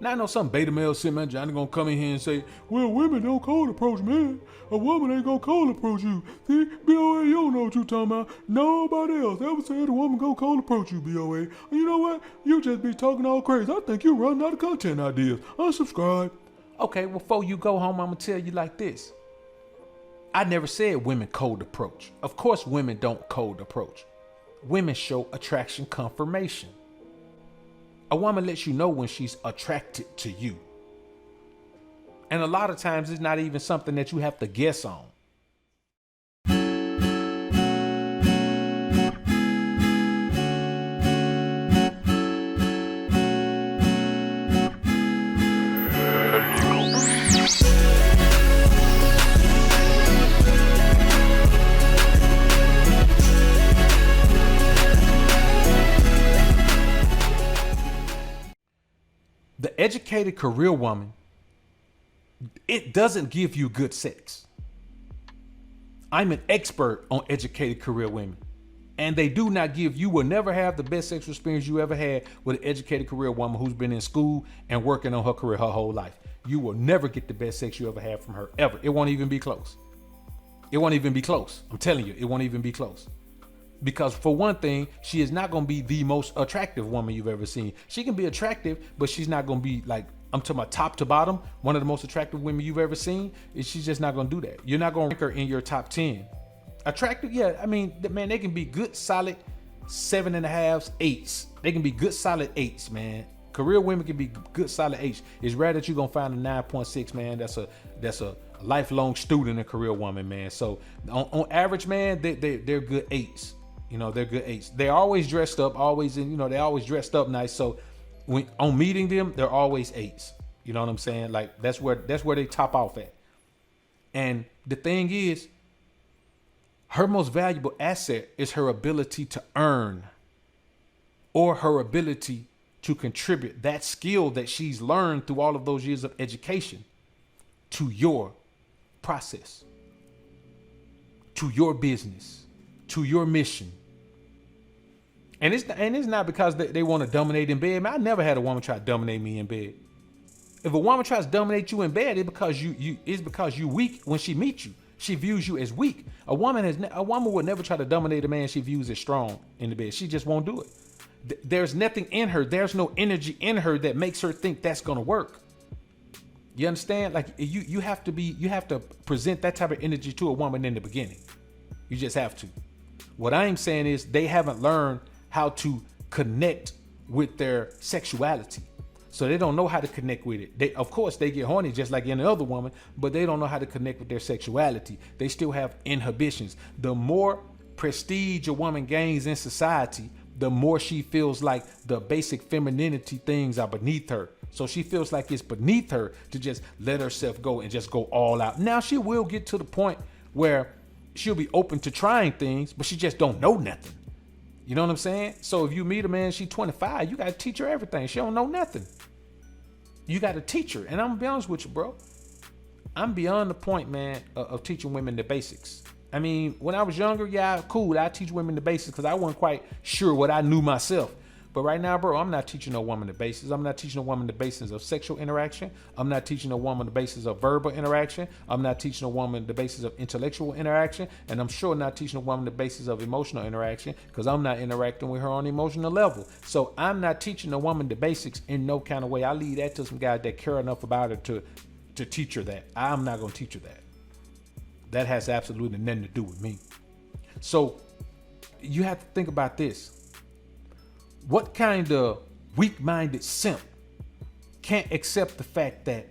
Now I know some beta male shit, man. Johnny gonna come in here and say, well, women don't cold approach men. A woman ain't gonna cold approach you. See, BOA, you don't know what you talking about. Nobody else ever said a woman gonna cold approach you, BOA. And you know what? You just be talking all crazy. I think you running out of content ideas. Unsubscribe. Okay, well, before you go home, I'm gonna tell you like this. I never said women cold approach. Of course, women don't cold approach. Women show attraction confirmation. A woman lets you know when she's attracted to you. And a lot of times it's not even something that you have to guess on. The educated career woman, it doesn't give you good sex. I'm an expert on educated career women, and they do not give, you will never have the best sexual experience you ever had with an educated career woman who's been in school and working on her career her whole life. You will never get the best sex you ever had from her, ever. It won't even be close. It won't even be close. I'm telling you, it won't even be close. Because for one thing, she is not going to be the most attractive woman you've ever seen. She can be attractive, but she's not going to be like, I'm talking about top to bottom, one of the most attractive women you've ever seen. She's just not going to do that. You're not going to rank her in your top 10. Attractive, yeah. I mean, man, they can be good, solid 7.5s, 8s. They can be good, solid 8s, man. Career women can be good, solid 8s. It's rare that you're going to find a 9.6, man. That's a lifelong student, a career woman, man. So on average, man, they're good 8s. You know, they're good 8s. They're always dressed up, always in, you know, they always dressed up nice. So when on meeting them, they're always 8s. You know what I'm saying? Like that's where they top off at. And the thing is, her most valuable asset is her ability to earn, or her ability to contribute that skill that she's learned through all of those years of education to your process, to your business, to your mission. And it's not because they want to dominate in bed. Man, I never had a woman try to dominate me in bed. If a woman tries to dominate you in bed, it's because you weak when she meets you. She views you as weak. A woman would never try to dominate a man she views as strong in the bed. She just won't do it. There's nothing in her. There's no energy in her that makes her think that's gonna work. You understand? Like you have to present that type of energy to a woman in the beginning. You just have to. What I'm saying is they haven't learned how to connect with their sexuality. So they don't know how to connect with it. Of course, they get horny just like any other woman, but they don't know how to connect with their sexuality. They still have inhibitions. The more prestige a woman gains in society, the more she feels like the basic femininity things are beneath her. So she feels like it's beneath her to just let herself go and just go all out. Now she will get to the point where she'll be open to trying things, but she just don't know nothing. You know what I'm saying? So if you meet a man, she's 25, you got to teach her everything. She don't know nothing. You got to teach her. And I'm gonna be honest with you, bro. I'm beyond the point, man, of teaching women the basics. I mean, when I was younger, yeah, cool. I teach women the basics because I wasn't quite sure what I knew myself. But right now, bro, I'm not teaching no woman the basics. I'm not teaching a woman the basis of sexual interaction. I'm not teaching a woman the basis of verbal interaction. I'm not teaching a woman the basis of intellectual interaction. And I'm sure not teaching a woman the basis of emotional interaction because I'm not interacting with her on an emotional level. So I'm not teaching a woman the basics in no kind of way. I leave that to some guys that care enough about her to teach her that. I'm not going to teach her that. That has absolutely nothing to do with me. So you have to think about this. What kind of weak-minded simp can't accept the fact that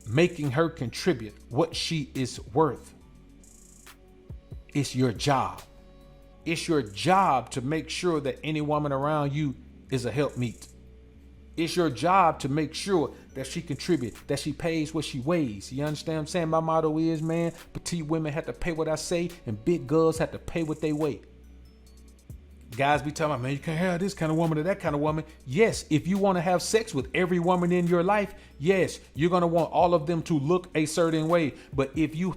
making her contribute what she is worth? It's your job. It's your job to make sure that any woman around you is a helpmeet. It's your job to make sure that she contributes, that she pays what she weighs. You understand what I'm saying? My motto is, man, petite women have to pay what I say and big girls have to pay what they weigh. Guys be talking about, man, you can't have this kind of woman or that kind of woman. Yes, if you want to have sex with every woman in your life, yes, you're going to want all of them to look a certain way. But if you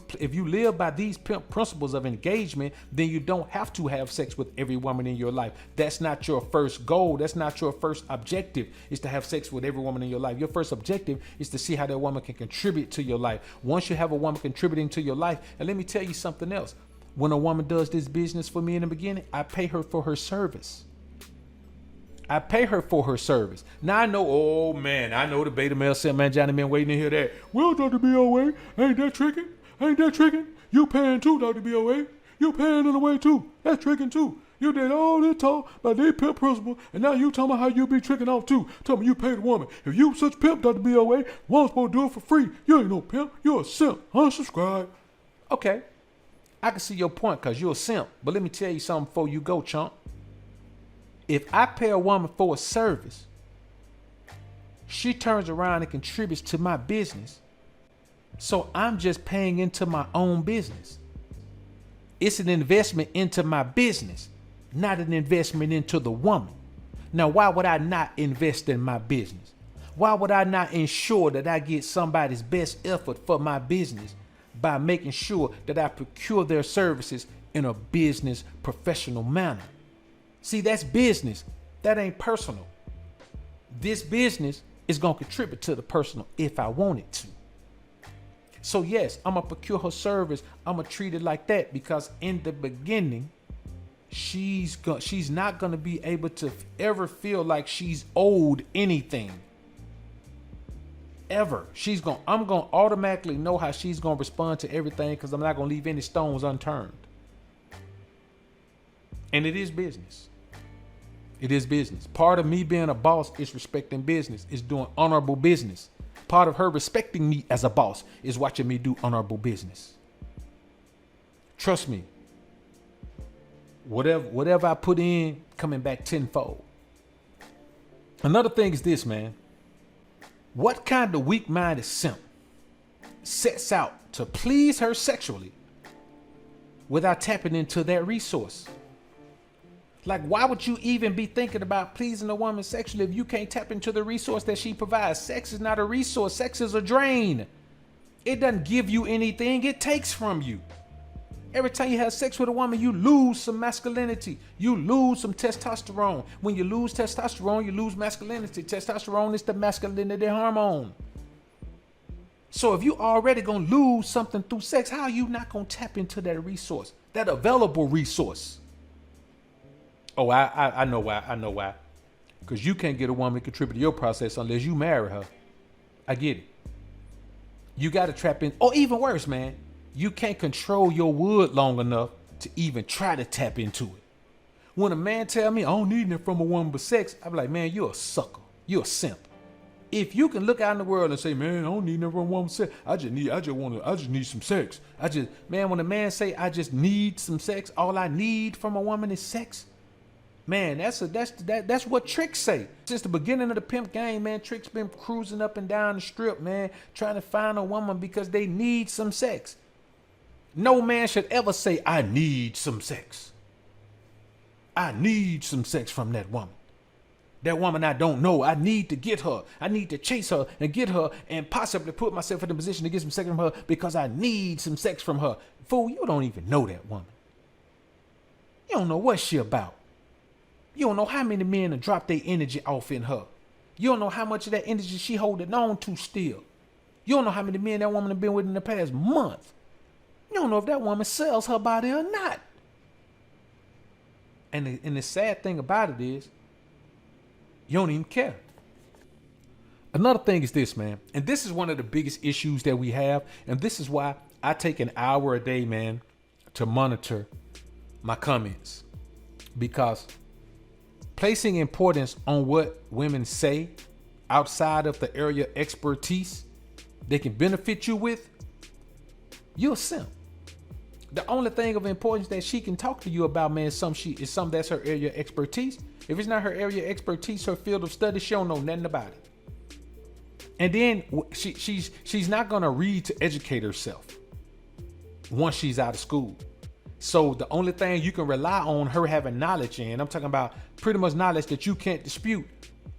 live by these pimp principles of engagement, then you don't have to have sex with every woman in your life. That's not your first goal. That's not your first objective, is to have sex with every woman in your life. Your first objective is to see how that woman can contribute to your life. Once you have a woman contributing to your life, and let me tell you something else. When a woman does this business for me in the beginning, I pay her for her service. I pay her for her service. Now I know, oh man, I know the beta male said, man, Johnny man waiting to hear that. Well, Dr. BOA, ain't that tricking? Ain't that tricking? You paying too, Dr. BOA. You paying in a way too. That's tricking too. You did all this talk about their pimp principle, and now you talking about how you be tricking off too. Tell me you paid a woman. If you such pimp, Dr. BOA, woman's supposed to do it for free. You ain't no pimp. You're a simp. Unsubscribe. Okay. I can see your point because you're a simp. But let me tell you something before you go, chump. If I pay a woman for a service, she turns around and contributes to my business. So I'm just paying into my own business. It's an investment into my business, not an investment into the woman. Now, why would I not invest in my business? Why would I not ensure that I get somebody's best effort for my business by making sure that I procure their services in a business professional manner? See, that's business. That ain't personal. This business is going to contribute to the personal if I want it to. So yes, I'm going to procure her service. I'm going to treat it like that because in the beginning, she's not going to be able to ever feel like she's owed anything. Ever. I'm going to automatically know how she's going to respond to everything because I'm not going to leave any stones unturned. And it is business. It is business. Part of me being a boss is respecting business, is doing honorable business. Part of her respecting me as a boss is watching me do honorable business. Trust me. Whatever I put in, coming back tenfold. Another thing is this, man. What kind of weak-minded simp sets out to please her sexually without tapping into that resource? Like, why would you even be thinking about pleasing a woman sexually if you can't tap into the resource that she provides? Sex is not a resource. Sex is a drain. It doesn't give you anything. It takes from you. Every time you have sex with a woman, you lose some masculinity. You lose some testosterone. When you lose testosterone, you lose masculinity. Testosterone is the masculinity hormone. So if you already going to lose something through sex, how are you not going to tap into that resource, that available resource? Oh, I know why. I know why. Because you can't get a woman to contribute to your process unless you marry her. I get it. You got to trap in. Or even worse, man. You can't control your wood long enough to even try to tap into it. When a man tell me I don't need nothing from a woman but sex, I'm like, man, you're a sucker. You're a simp. If you can look out in the world and say, man, I don't need nothing from a woman but sex. I just need some sex. When a man say I just need some sex, all I need from a woman is sex. Man, that's what tricks say. Since the beginning of the pimp game, man, tricks been cruising up and down the strip, man, trying to find a woman because they need some sex. No man should ever say, I need some sex. I need some sex from that woman. That woman I don't know. I need to get her. I need to chase her and get her and possibly put myself in a position to get some sex from her because I need some sex from her. Fool, you don't even know that woman. You don't know what she about. You don't know how many men have dropped their energy off in her. You don't know how much of that energy she holding on to still. You don't know how many men that woman have been with in the past month. You don't know if that woman sells her body or not. And the sad thing about it is, you don't even care. Another thing is this, man. And this is one of the biggest issues that we have. And this is why I take an hour a day, man, to monitor my comments. Because placing importance on what women say outside of the area of expertise they can benefit you with, you're a simp. The only thing of importance that she can talk to you about, man, is something that's her area of expertise. If it's not her area of expertise, her field of study, she don't know nothing about it. And then she's not gonna read to educate herself once she's out of school. So the only thing you can rely on her having knowledge in, I'm talking about pretty much knowledge that you can't dispute,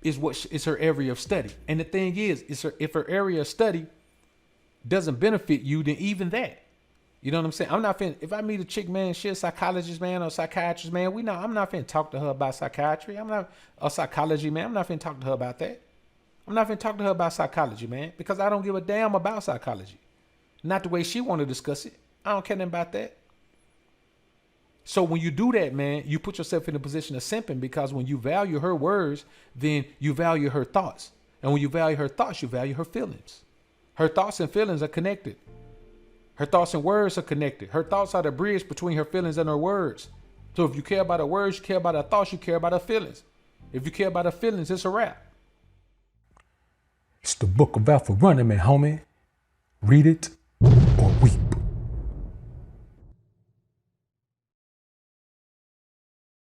is her area of study. And the thing is if her area of study doesn't benefit you, then even that. You know what I'm saying? I'm not finna, if I meet a chick, man, she a psychologist, man, or a psychiatrist, man, I'm not finna talk to her about psychiatry. I'm not a psychology, man. I'm not finna talk to her about that. I'm not finna talk to her about psychology, man, because I don't give a damn about psychology. Not the way she want to discuss it. I don't care nothing about that. So when you do that, man, you put yourself in a position of simping, because when you value her words, then you value her thoughts. And when you value her thoughts, you value her feelings. Her thoughts and feelings are connected. Her thoughts and words are connected. Her thoughts are the bridge between her feelings and her words. So if you care about her words, you care about her thoughts, you care about her feelings. If you care about her feelings, it's a wrap. It's the book of Alpha Running Man, homie. Read it.